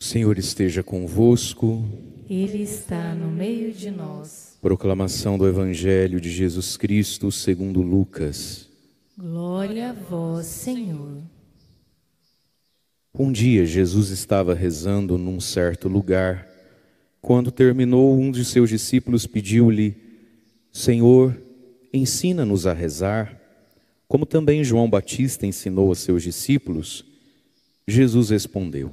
O Senhor esteja convosco. Ele está no meio de nós. Proclamação do Evangelho de Jesus Cristo segundo Lucas. Glória a vós, Senhor. Um dia Jesus estava rezando num certo lugar. Quando terminou, um de seus discípulos pediu-lhe: Senhor, ensina-nos a rezar, como também João Batista ensinou a seus discípulos. Jesus respondeu: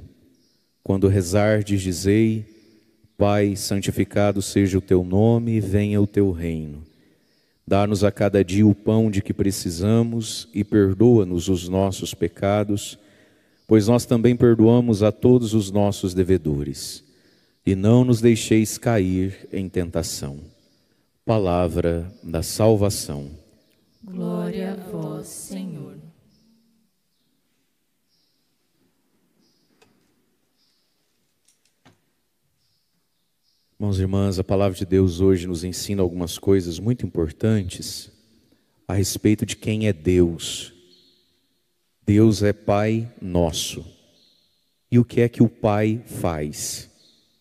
Quando rezardes, dizei: Pai, santificado seja o teu nome, venha o teu reino. Dá-nos a cada dia o pão de que precisamos e perdoa-nos os nossos pecados, pois nós também perdoamos a todos os nossos devedores. E não nos deixeis cair em tentação. Palavra da salvação. Glória a vós, Senhor. Irmãos e irmãs, a palavra de Deus hoje nos ensina algumas coisas muito importantes a respeito de quem é Deus. Deus é Pai nosso. E o que é que o Pai faz?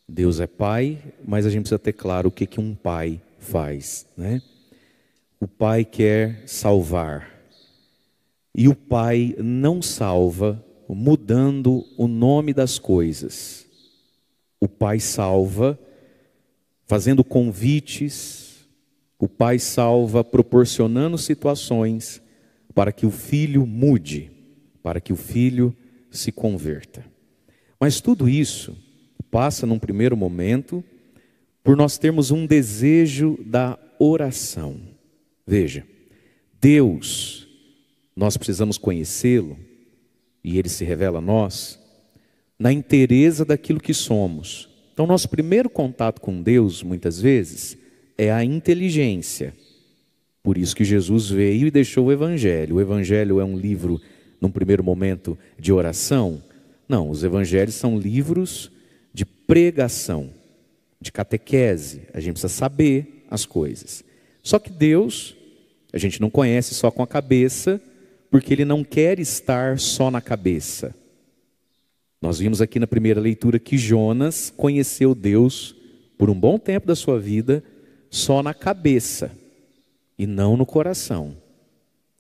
Deus é Pai, mas a gente precisa ter claro o que que um Pai faz, né? O Pai quer salvar. E o Pai não salva mudando o nome das coisas. O Pai salva fazendo convites, o Pai salva proporcionando situações para que o Filho mude, para que o Filho se converta. Mas tudo isso passa num primeiro momento por nós termos um desejo da oração. Veja, Deus, nós precisamos conhecê-lo, e Ele se revela a nós, na inteireza daquilo que somos. Então, nosso primeiro contato com Deus, muitas vezes, é a inteligência. Por isso que Jesus veio e deixou o Evangelho. O Evangelho é um livro, num primeiro momento, de oração? Não, os Evangelhos são livros de pregação, de catequese. A gente precisa saber as coisas. Só que Deus, a gente não conhece só com a cabeça, porque Ele não quer estar só na cabeça. Nós vimos aqui na primeira leitura que Jonas conheceu Deus por um bom tempo da sua vida só na cabeça e não no coração.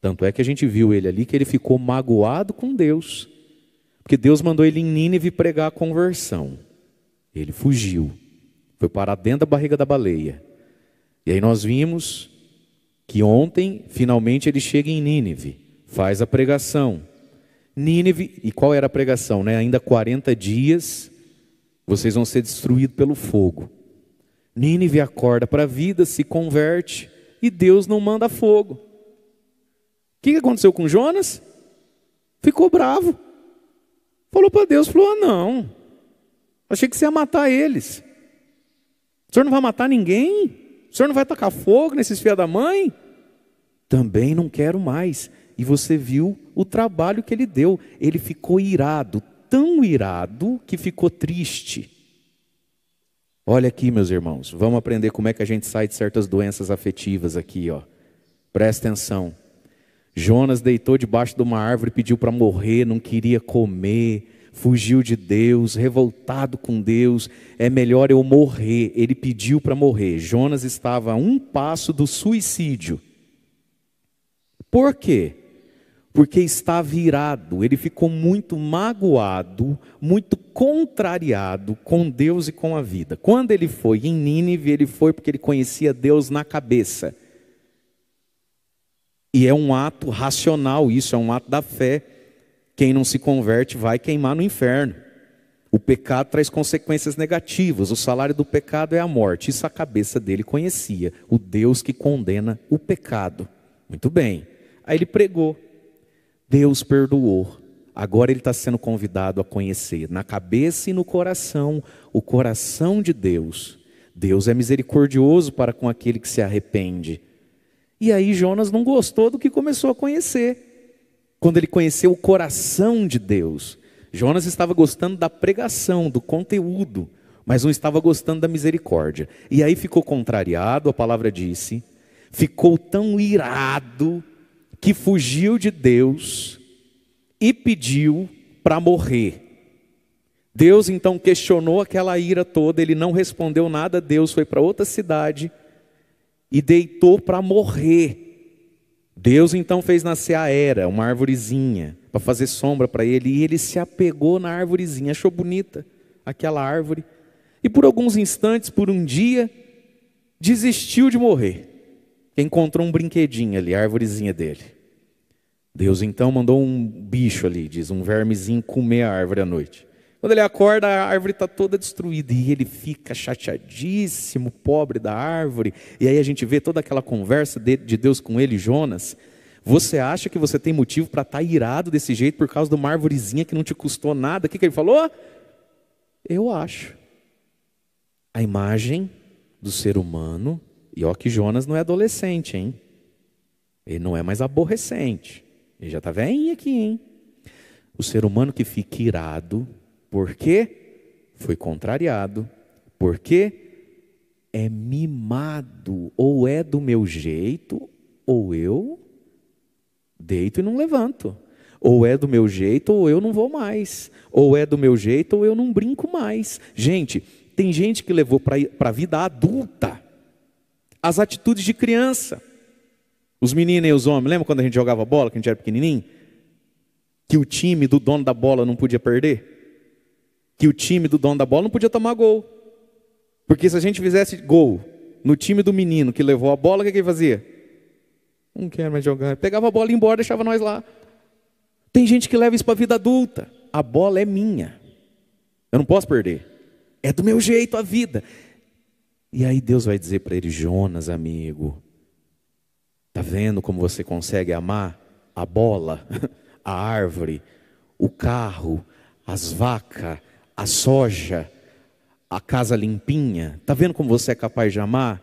Tanto é que a gente viu ele ali que ele ficou magoado com Deus, porque Deus mandou ele em Nínive pregar a conversão. Ele fugiu, foi parar dentro da barriga da baleia. E aí nós vimos que ontem finalmente ele chega em Nínive, faz a pregação. Nínive, e qual era a pregação, né? Ainda 40 dias, vocês vão ser destruídos pelo fogo. Nínive acorda para a vida, se converte, e Deus não manda fogo. O que aconteceu com Jonas? Ficou bravo. Falou para Deus, falou, não, achei que você ia matar eles. O senhor não vai matar ninguém? O senhor não vai tacar fogo nesses filhos da mãe? Também não quero mais. E você viu o trabalho que ele deu. Ele ficou irado, tão irado que ficou triste. Olha aqui, meus irmãos, vamos aprender como é que a gente sai de certas doenças afetivas aqui, ó. Presta atenção. Jonas deitou debaixo de uma árvore, pediu para morrer, não queria comer, fugiu de Deus, revoltado com Deus. É melhor eu morrer. Ele pediu para morrer. Jonas estava a um passo do suicídio. Por quê? Porque estava irado, ele ficou muito magoado, muito contrariado com Deus e com a vida. Quando ele foi em Nínive, ele foi porque ele conhecia Deus na cabeça. E é um ato racional, isso é um ato da fé. Quem não se converte vai queimar no inferno. O pecado traz consequências negativas, o salário do pecado é a morte. Isso a cabeça dele conhecia, o Deus que condena o pecado. Muito bem, aí ele pregou. Deus perdoou. Agora ele está sendo convidado a conhecer na cabeça e no coração, o coração de Deus. Deus é misericordioso para com aquele que se arrepende. E aí Jonas não gostou do que começou a conhecer. Quando ele conheceu o coração de Deus. Jonas estava gostando da pregação, do conteúdo, mas não estava gostando da misericórdia. E aí ficou contrariado, a palavra disse, ficou tão irado que fugiu de Deus e pediu para morrer. Deus então questionou aquela ira toda, ele não respondeu nada, Deus foi para outra cidade e deitou para morrer. Deus então fez nascer a Era, uma arvorezinha, para fazer sombra para ele, e ele se apegou na arvorezinha, achou bonita aquela árvore, e por alguns instantes, por um dia, desistiu de morrer, encontrou um brinquedinho ali, a arvorezinha dele. Deus então mandou um bicho ali, diz, um vermezinho comer a árvore à noite. Quando ele acorda, a árvore está toda destruída e ele fica chateadíssimo, pobre da árvore. E aí a gente vê toda aquela conversa de Deus com ele, Jonas. Você acha que você tem motivo para estar irado desse jeito por causa de uma árvorezinha que não te custou nada? O que ele falou? Eu acho. A imagem do ser humano, e ó que Jonas não é adolescente, hein? Ele não é mais aborrecente. Ele já está velhinho aqui, hein? O ser humano que fica irado, porque foi contrariado, porque é mimado, ou é do meu jeito, ou eu deito e não levanto. Ou é do meu jeito, ou eu não vou mais. Ou é do meu jeito, ou eu não brinco mais. Gente, tem gente que levou para a vida adulta as atitudes de criança. Os meninos e os homens, lembra quando a gente jogava bola, que a gente era pequenininho? Que o time do dono da bola não podia perder? Que o time do dono da bola não podia tomar gol. Porque se a gente fizesse gol no time do menino que levou a bola, o que ele fazia? Não quero mais jogar. Pegava a bola e ia embora, deixava nós lá. Tem gente que leva isso para a vida adulta. A bola é minha. Eu não posso perder. É do meu jeito a vida. E aí Deus vai dizer para ele, Jonas, amigo, está vendo como você consegue amar a bola, a árvore, o carro, as vacas, a soja, a casa limpinha? Está vendo como você é capaz de amar?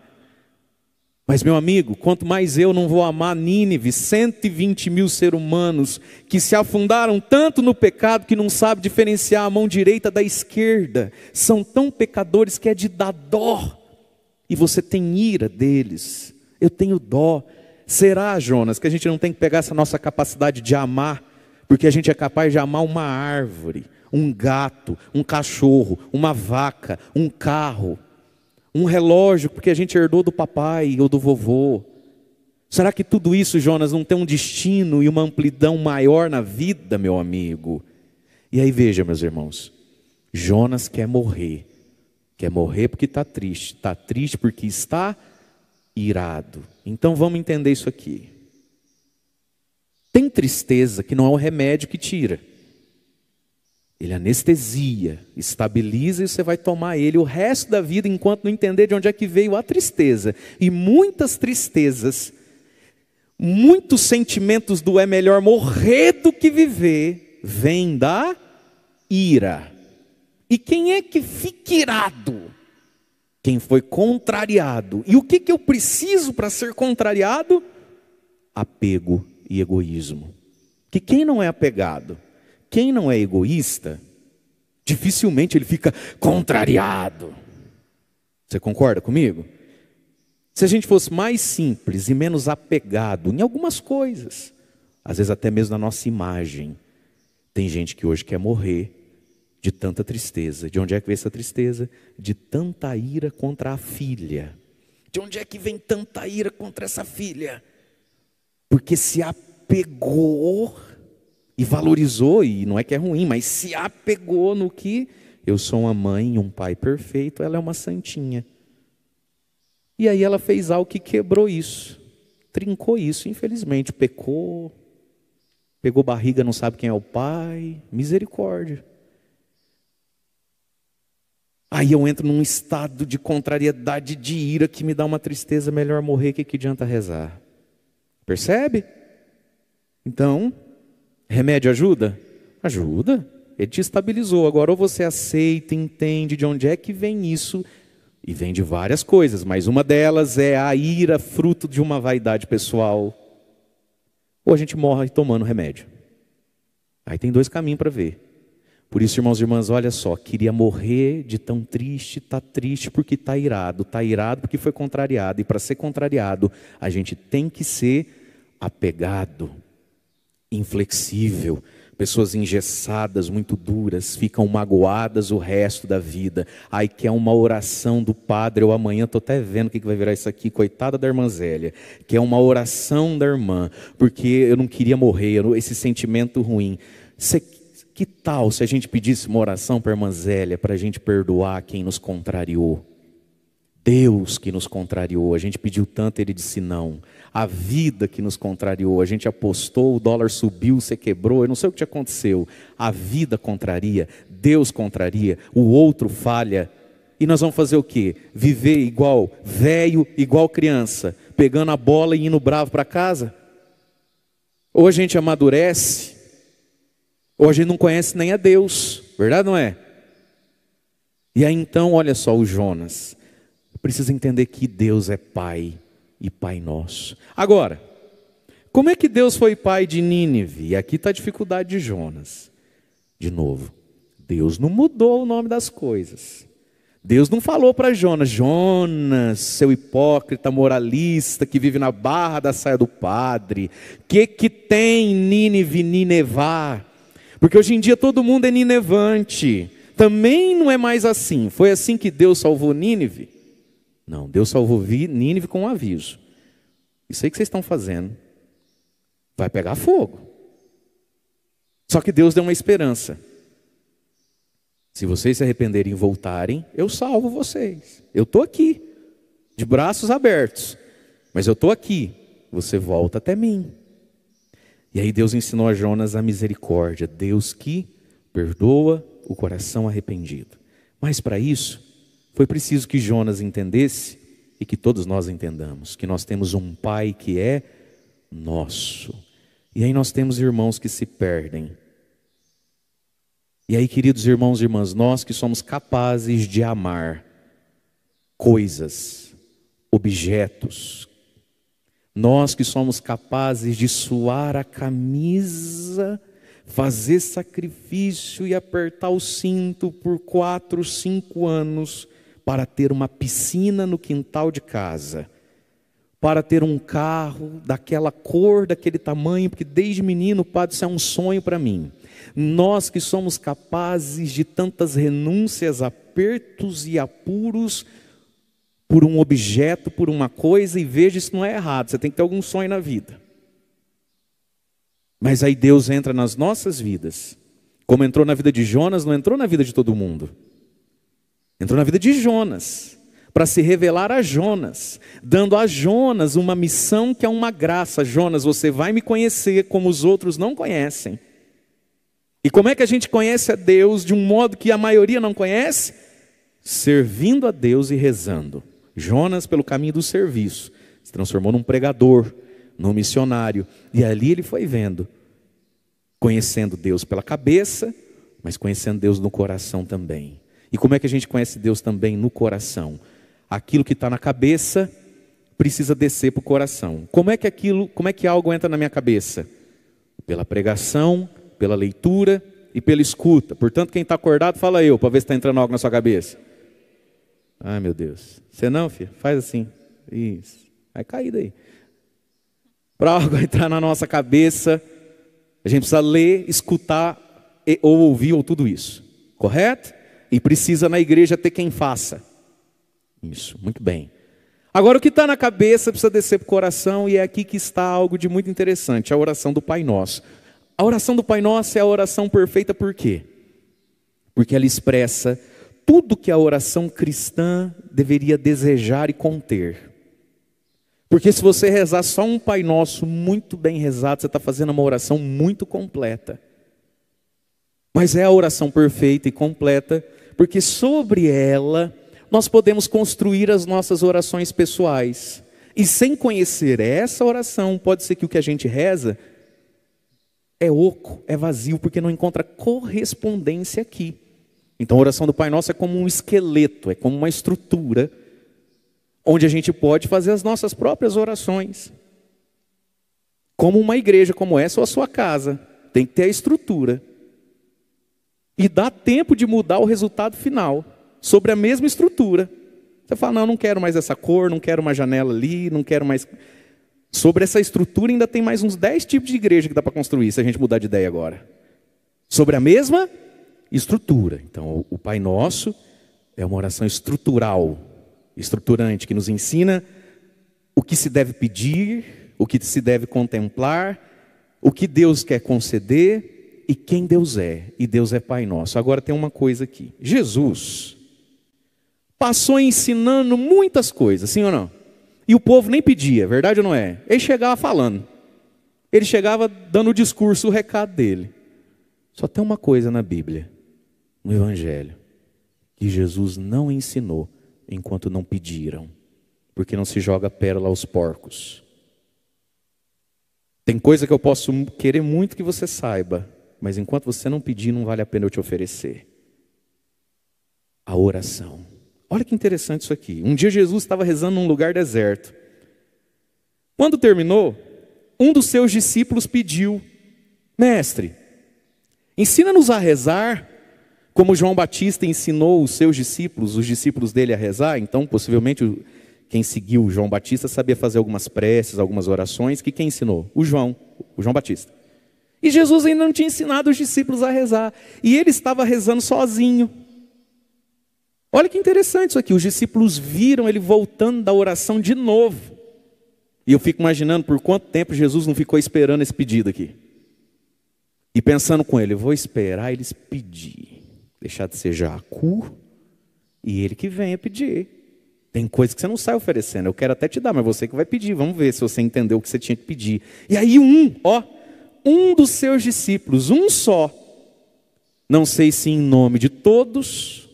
Mas meu amigo, quanto mais eu não vou amar Nínive, 120 mil seres humanos que se afundaram tanto no pecado que não sabem diferenciar a mão direita da esquerda, são tão pecadores que é de dar dó, e você tem ira deles. Eu tenho dó. Será, Jonas, que a gente não tem que pegar essa nossa capacidade de amar, porque a gente é capaz de amar uma árvore, um gato, um cachorro, uma vaca, um carro, um relógio, porque a gente herdou do papai ou do vovô? Será que tudo isso, Jonas, não tem um destino e uma amplidão maior na vida, meu amigo? E aí veja, meus irmãos, Jonas quer morrer porque está triste porque está irado. Então vamos entender isso aqui. Tem tristeza que não é o remédio que tira. Ele anestesia, estabiliza, e você vai tomar ele o resto da vida enquanto não entender de onde é que veio a tristeza. E muitas tristezas, muitos sentimentos do é melhor morrer do que viver, vêm da ira. E quem é que fica irado? Quem foi contrariado. E o que eu preciso para ser contrariado? Apego e egoísmo. Que quem não é apegado, quem não é egoísta, dificilmente ele fica contrariado. Você concorda comigo? Se a gente fosse mais simples e menos apegado em algumas coisas, às vezes até mesmo na nossa imagem, tem gente que hoje quer morrer de tanta tristeza. De onde é que vem essa tristeza? De tanta ira contra a filha. De onde é que vem tanta ira contra essa filha? Porque se apegou e valorizou, e não é que é ruim, mas se apegou no que eu sou uma mãe e um pai perfeito, ela é uma santinha. E aí ela fez algo que quebrou isso, trincou isso, infelizmente, pecou, pegou barriga, não sabe quem é o pai, misericórdia. Aí eu entro num estado de contrariedade, de ira, que me dá uma tristeza, melhor morrer, que adianta rezar? Percebe? Então, remédio ajuda? Ajuda. Ele te estabilizou. Agora ou você aceita, entende de onde é que vem isso, e vem de várias coisas, mas uma delas é a ira, fruto de uma vaidade pessoal, ou a gente morre tomando remédio. Aí tem dois caminhos para ver. Por isso, irmãos e irmãs, olha só, queria morrer de tão triste, está triste porque está irado porque foi contrariado, e para ser contrariado, a gente tem que ser apegado, inflexível, Pessoas engessadas, muito duras, ficam magoadas o resto da vida. Aí quer uma oração do padre, eu amanhã estou até vendo o que vai virar isso aqui, coitada da irmã Zélia. Quer uma oração da irmã, porque eu não queria morrer, esse sentimento ruim. Que tal se a gente pedisse uma oração para a irmã Zélia, para a gente perdoar quem nos contrariou? Deus que nos contrariou, a gente pediu tanto, Ele disse não. A vida que nos contrariou, a gente apostou, o dólar subiu, você quebrou, eu não sei o que te aconteceu. A vida contraria, Deus contraria, o outro falha. E nós vamos fazer o quê? Viver igual velho, igual criança, pegando a bola e indo bravo para casa? Ou a gente amadurece, ou a gente não conhece nem a Deus, verdade ou não é? E aí então, olha só o Jonas. Precisa entender que Deus é Pai e Pai nosso. Agora, como é que Deus foi pai de Nínive? E aqui está a dificuldade de Jonas. De novo, Deus não mudou o nome das coisas. Deus não falou para Jonas, Jonas, seu hipócrita moralista que vive na barra da saia do padre, que tem Nínive, Ninevá? Porque hoje em dia todo mundo é ninevante. Também não é mais assim. Foi assim que Deus salvou Nínive? Não, Deus salvou Nínive com um aviso. Isso aí que vocês estão fazendo vai pegar fogo. Só que Deus deu uma esperança. Se vocês se arrependerem e voltarem, eu salvo vocês. Eu estou aqui, de braços abertos. Mas eu estou aqui, você volta até mim. E aí Deus ensinou a Jonas a misericórdia. Deus que perdoa o coração arrependido. Mas para isso, foi preciso que Jonas entendesse e que todos nós entendamos que nós temos um Pai que é nosso. E aí nós temos irmãos que se perdem. E aí, queridos irmãos e irmãs, nós que somos capazes de amar coisas, objetos, nós que somos capazes de suar a camisa, fazer sacrifício e apertar o cinto por 4, 5 anos, para ter uma piscina no quintal de casa, para ter um carro daquela cor, daquele tamanho, porque desde menino, Padre, isso é um sonho para mim. Nós que somos capazes de tantas renúncias, apertos e apuros, por um objeto, por uma coisa, e veja, isso não é errado, você tem que ter algum sonho na vida. Mas aí Deus entra nas nossas vidas, como entrou na vida de Jonas, não entrou na vida de todo mundo. Entrou na vida de Jonas, para se revelar a Jonas, dando a Jonas uma missão que é uma graça. Jonas, você vai me conhecer como os outros não conhecem. E como é que a gente conhece a Deus de um modo que a maioria não conhece? Servindo a Deus e rezando. Jonas, pelo caminho do serviço, se transformou num pregador, num missionário. E ali ele foi vendo, conhecendo Deus pela cabeça, mas conhecendo Deus no coração também. E como é que a gente conhece Deus também no coração? Aquilo que está na cabeça precisa descer para o coração. Como é que algo entra na minha cabeça? Pela pregação, pela leitura e pela escuta. Portanto, quem está acordado, fala eu, para ver se está entrando algo na sua cabeça. Ai, meu Deus. Você não, filho? Faz assim. Isso. Vai cair daí. Para algo entrar na nossa cabeça, a gente precisa ler, escutar ou ouvir ou tudo isso. Correto? E precisa na igreja ter quem faça. Isso, muito bem. Agora o que está na cabeça precisa descer para o coração, e é aqui que está algo de muito interessante, a oração do Pai Nosso. A oração do Pai Nosso é a oração perfeita por quê? Porque ela expressa tudo que a oração cristã deveria desejar e conter. Porque se você rezar só um Pai Nosso muito bem rezado, você está fazendo uma oração muito completa. Mas é a oração perfeita e completa, porque sobre ela nós podemos construir as nossas orações pessoais. E sem conhecer essa oração, pode ser que o que a gente reza é oco, é vazio, porque não encontra correspondência aqui. Então a oração do Pai Nosso é como um esqueleto, é como uma estrutura, onde a gente pode fazer as nossas próprias orações. Como uma igreja como essa ou a sua casa, tem que ter a estrutura. E dá tempo de mudar o resultado final, sobre a mesma estrutura. Você fala, não quero mais essa cor, não quero uma janela ali, não quero mais... Sobre essa estrutura ainda tem mais uns 10 tipos de igreja que dá para construir, se a gente mudar de ideia agora. sobre a mesma estrutura. Então, o Pai Nosso é uma oração estrutural, estruturante, que nos ensina o que se deve pedir, o que se deve contemplar, o que Deus quer conceder e quem Deus é. E Deus é Pai Nosso. Agora tem uma coisa aqui. Jesus passou ensinando muitas coisas, sim ou não? E o povo nem pedia, verdade ou não é? Ele chegava falando. Ele chegava dando o discurso, o recado dele. Só tem uma coisa na Bíblia, no Evangelho, que Jesus não ensinou enquanto não pediram. Porque não se joga pérola aos porcos. Tem coisa que eu posso querer muito que você saiba, mas enquanto você não pedir, não vale a pena eu te oferecer. A oração. Olha que interessante isso aqui. Um dia Jesus estava rezando num lugar deserto. Quando terminou, um dos seus discípulos pediu: Mestre, ensina-nos a rezar como João Batista ensinou os seus discípulos, os discípulos dele a rezar. Então, possivelmente, quem seguiu João Batista sabia fazer algumas preces, algumas orações. Que quem ensinou? O João Batista. E Jesus ainda não tinha ensinado os discípulos a rezar. E ele estava rezando sozinho. Olha que interessante isso aqui. Os discípulos viram ele voltando da oração de novo. E eu fico imaginando por quanto tempo Jesus não ficou esperando esse pedido aqui. E pensando com ele, eu vou esperar eles pedir. Deixar de ser Jacu e ele que venha pedir. Tem coisa que você não sai oferecendo. Eu quero até te dar, mas você que vai pedir. Vamos ver se você entendeu o que você tinha que pedir. E aí um dos seus discípulos, um só, não sei se em nome de todos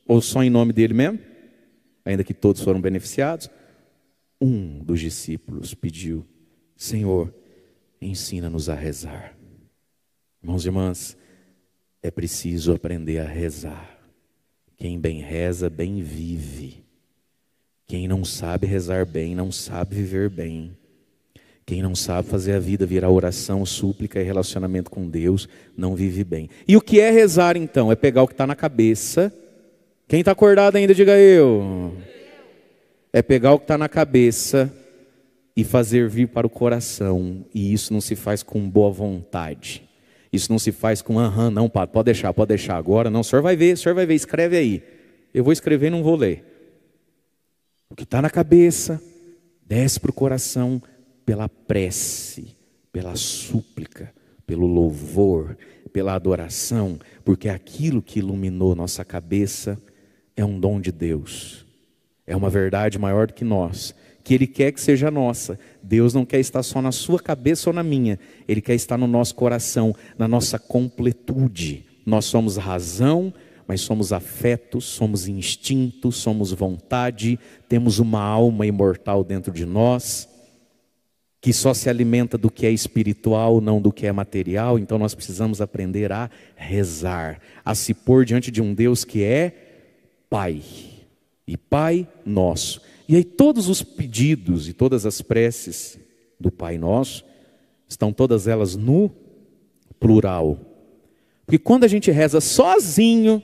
ou só em nome dele mesmo, ainda que todos foram beneficiados, um dos discípulos pediu: Senhor, ensina-nos a rezar. Irmãos e irmãs, é preciso aprender a rezar. Quem bem reza, bem vive. Quem não sabe rezar bem, não sabe viver bem. Quem não sabe fazer a vida virar oração, súplica e relacionamento com Deus, não vive bem. E o que é rezar então? É pegar o que está na cabeça. Quem está acordado ainda, diga eu. É pegar o que está na cabeça e fazer vir para o coração. E isso não se faz com boa vontade. Isso não se faz com não, padre, pode deixar agora. Não, o senhor vai ver, escreve aí. Eu vou escrever e não vou ler. O que está na cabeça, desce para o coração pela prece, pela súplica, pelo louvor, pela adoração. Porque aquilo que iluminou nossa cabeça é um dom de Deus. É uma verdade maior do que nós, que Ele quer que seja nossa. Deus não quer estar só na sua cabeça ou na minha. Ele quer estar no nosso coração, na nossa completude. Nós somos razão, mas somos afetos, somos instintos, somos vontade. Temos uma alma imortal dentro de nós, que só se alimenta do que é espiritual, não do que é material. Então nós precisamos aprender a rezar, a se pôr diante de um Deus que é Pai, e Pai Nosso. E aí todos os pedidos e todas as preces do Pai Nosso, estão todas elas no plural. Porque quando a gente reza sozinho,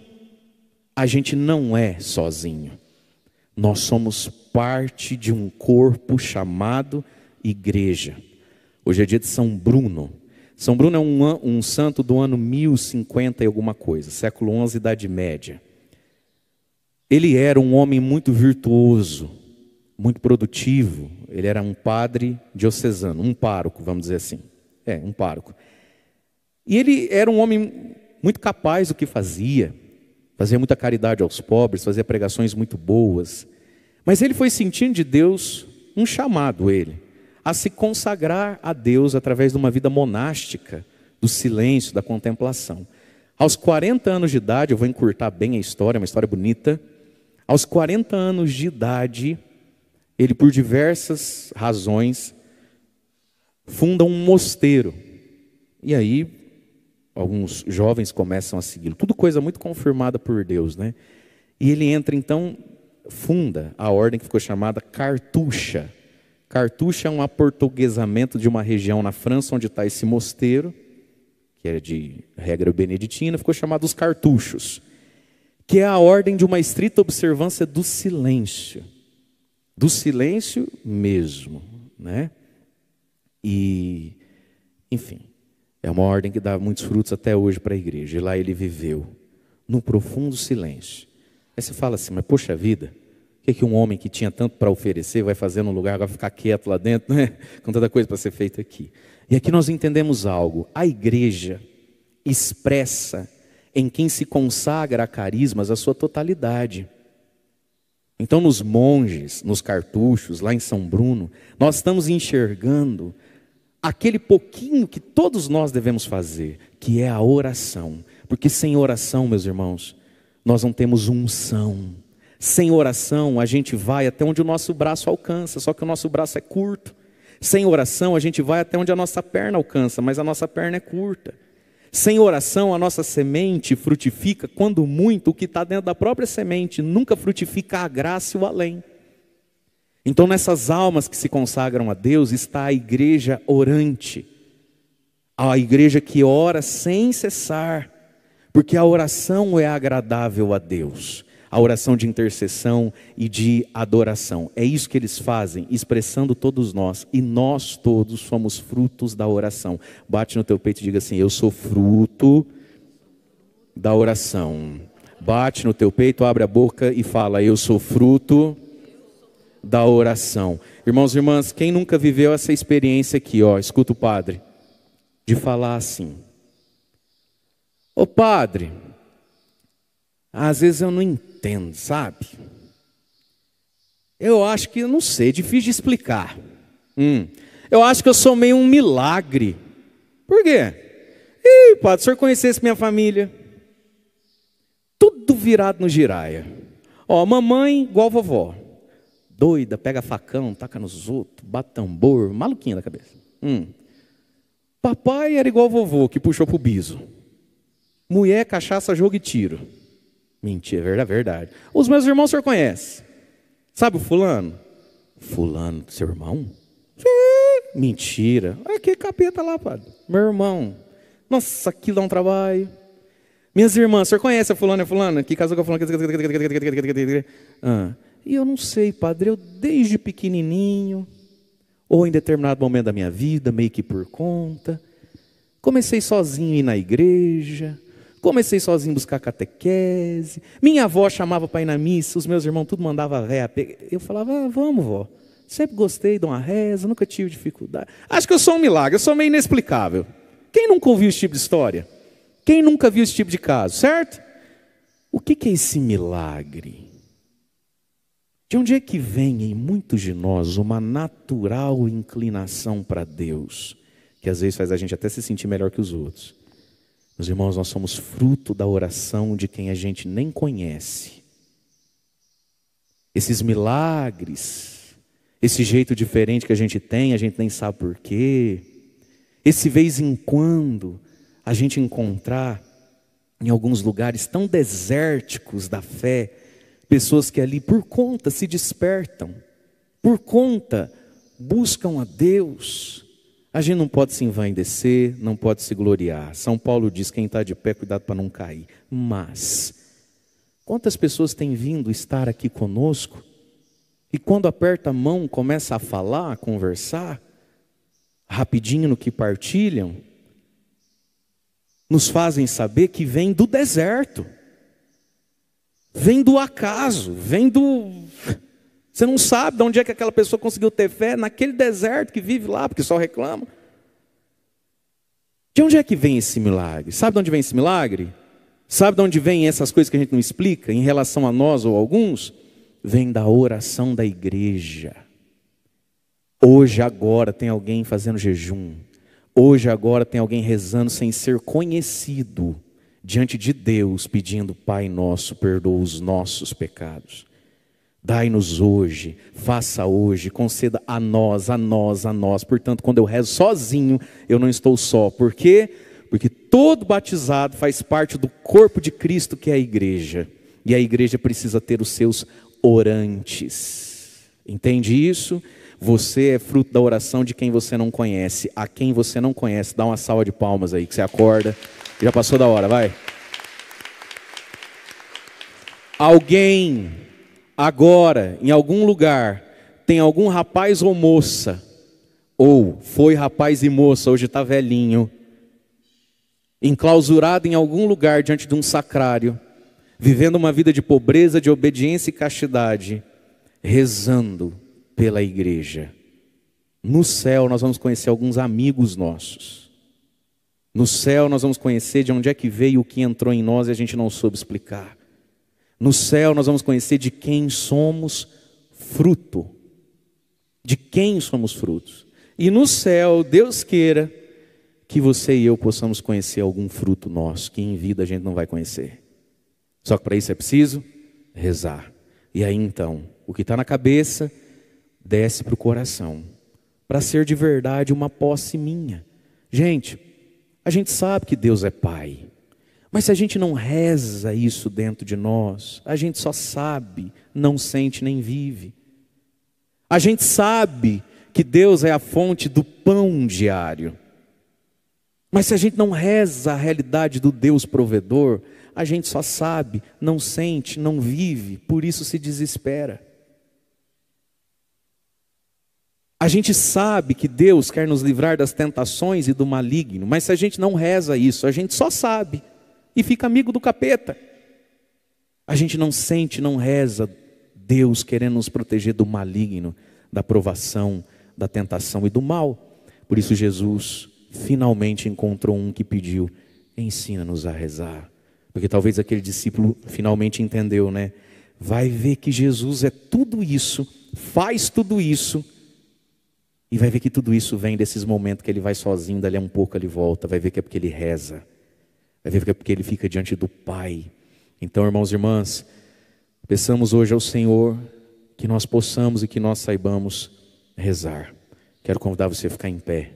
a gente não é sozinho. Nós somos parte de um corpo chamado igreja. Hoje é dia de São Bruno. São Bruno é um santo do ano 1050 e alguma coisa, século XI, Idade Média. Ele era um homem muito virtuoso, muito produtivo. Ele era um padre diocesano, um pároco, vamos dizer assim. Um pároco. E ele era um homem muito capaz do que fazia muita caridade aos pobres, fazia pregações muito boas. Mas ele foi sentindo de Deus um chamado, a se consagrar a Deus através de uma vida monástica, do silêncio, da contemplação. Aos 40 anos de idade, eu vou encurtar bem a história, uma história bonita. Aos 40 anos de idade, ele, por diversas razões, funda um mosteiro. E aí, alguns jovens começam a segui-lo. Tudo coisa muito confirmada por Deus, né? E ele entra, então, funda a ordem que ficou chamada Cartucha. Cartucha é um aportuguesamento de uma região na França onde está esse mosteiro, que é de regra beneditina, ficou chamado os Cartuchos, que é a ordem de uma estrita observância do silêncio mesmo, né? E, enfim, É uma ordem que dá muitos frutos até hoje para a igreja. E lá ele viveu, no profundo silêncio. Aí você fala assim, mas poxa vida, o que um homem que tinha tanto para oferecer vai fazer num lugar, vai ficar quieto lá dentro, né? Com tanta coisa para ser feita aqui. E aqui nós entendemos algo. A igreja expressa em quem se consagra a carismas a sua totalidade. Então nos monges, nos cartuchos, lá em São Bruno, nós estamos enxergando aquele pouquinho que todos nós devemos fazer, que é a oração. Porque sem oração, meus irmãos, nós não temos unção. Sem oração a gente vai até onde o nosso braço alcança, só que o nosso braço é curto. Sem oração a gente vai até onde a nossa perna alcança, mas a nossa perna é curta. Sem oração a nossa semente frutifica, quando muito, o que está dentro da própria semente, nunca frutifica a graça e o além. Então nessas almas que se consagram a Deus está a igreja orante, a igreja que ora sem cessar, porque a oração é agradável a Deus, a oração de intercessão e de adoração. É isso que eles fazem, expressando todos nós, e nós todos somos frutos da oração. Bate no teu peito e diga assim, eu sou fruto da oração. Bate no teu peito, abre a boca e fala, eu sou fruto da oração. Irmãos e irmãs, quem nunca viveu essa experiência aqui, ó, escuta o padre, de falar assim, ô padre, às vezes eu não entendo, sabe? Eu acho que, eu não sei, é difícil de explicar. Eu acho que eu sou meio um milagre. Por quê? Ih, padre, se o senhor conhecesse minha família, tudo virado no giraia. Ó, mamãe igual vovó, doida, pega facão, taca nos outros, bate tambor, maluquinha da cabeça. Papai era igual vovô, que puxou pro biso. Mulher, cachaça, jogo e tiro. Mentira, é verdade. Os meus irmãos o senhor conhece. Sabe o fulano? Fulano, seu irmão? Sim. Mentira. Olha que capeta lá, padre. Meu irmão. Nossa, aquilo dá um trabalho. Minhas irmãs, o senhor conhece a fulana e a fulana? Que casou com a fulana? E eu não sei, padre, eu desde pequenininho, ou em determinado momento da minha vida, meio que por conta, comecei sozinho a ir na igreja, comecei sozinho a buscar catequese, minha avó chamava para ir na missa, os meus irmãos tudo mandava ré, eu falava, vamos vó, sempre gostei de uma reza, nunca tive dificuldade, acho que eu sou um milagre, eu sou meio inexplicável. Quem nunca ouviu esse tipo de história? Quem nunca viu esse tipo de caso, certo? O que é esse milagre? De onde é que vem em muitos de nós uma natural inclinação para Deus, que às vezes faz a gente até se sentir melhor que os outros? Meus irmãos, nós somos fruto da oração de quem a gente nem conhece. Esses milagres, esse jeito diferente que a gente nem sabe por quê, esse vez em quando a gente encontrar em alguns lugares tão desérticos da fé, pessoas que ali por conta se despertam, por conta buscam a Deus. A gente não pode se envaidecer, não pode se gloriar. São Paulo diz, quem está de pé, cuidado para não cair. Mas, quantas pessoas têm vindo estar aqui conosco, e quando aperta a mão, começa a falar, a conversar, rapidinho no que partilham, nos fazem saber que vem do deserto, vem do acaso, vem do... Você não sabe de onde é que aquela pessoa conseguiu ter fé naquele deserto que vive lá, porque só reclama. De onde é que vem esse milagre? Sabe de onde vem esse milagre? Sabe de onde vem essas coisas que a gente não explica em relação a nós ou alguns? Vem da oração da igreja. Hoje, agora, tem alguém fazendo jejum. Hoje, agora, tem alguém rezando sem ser conhecido diante de Deus, pedindo, Pai nosso, perdoa os nossos pecados. Dai-nos hoje, faça hoje, conceda a nós, a nós, a nós. Portanto, quando eu rezo sozinho, eu não estou só. Por quê? Porque todo batizado faz parte do corpo de Cristo, que é a igreja. E a igreja precisa ter os seus orantes. Entende isso? Você é fruto da oração de quem você não conhece. A quem você não conhece, dá uma salva de palmas aí, que você acorda. Já passou da hora, vai. Alguém... agora, em algum lugar, tem algum rapaz ou moça, ou foi rapaz e moça, hoje está velhinho, enclausurado em algum lugar diante de um sacrário, vivendo uma vida de pobreza, de obediência e castidade, rezando pela igreja. No céu nós vamos conhecer alguns amigos nossos. No céu nós vamos conhecer de onde é que veio o que entrou em nós e a gente não soube explicar. No céu nós vamos conhecer de quem somos fruto. De quem somos frutos. E no céu, Deus queira que você e eu possamos conhecer algum fruto nosso, que em vida a gente não vai conhecer. Só que para isso é preciso rezar. E aí então, o que está na cabeça, desce para o coração. Para ser de verdade uma posse minha. Gente, a gente sabe que Deus é Pai. Mas se a gente não reza isso dentro de nós, a gente só sabe, não sente nem vive. A gente sabe que Deus é a fonte do pão diário. Mas se a gente não reza a realidade do Deus provedor, a gente só sabe, não sente, não vive, por isso se desespera. A gente sabe que Deus quer nos livrar das tentações e do maligno, mas se a gente não reza isso, a gente só sabe e fica amigo do capeta. A gente não sente, não reza Deus querendo nos proteger do maligno, da provação, da tentação e do mal. Por isso Jesus finalmente encontrou um que pediu: ensina-nos a rezar. Porque talvez aquele discípulo finalmente entendeu, né? Vai ver que Jesus é tudo isso, faz tudo isso, e vai ver que tudo isso vem desses momentos que ele vai sozinho, dali a um pouco ele volta, vai ver que é porque ele reza, vai ver que é porque ele fica diante do Pai. Então, irmãos e irmãs, peçamos hoje ao Senhor que nós possamos e que nós saibamos rezar. Quero convidar você a ficar em pé.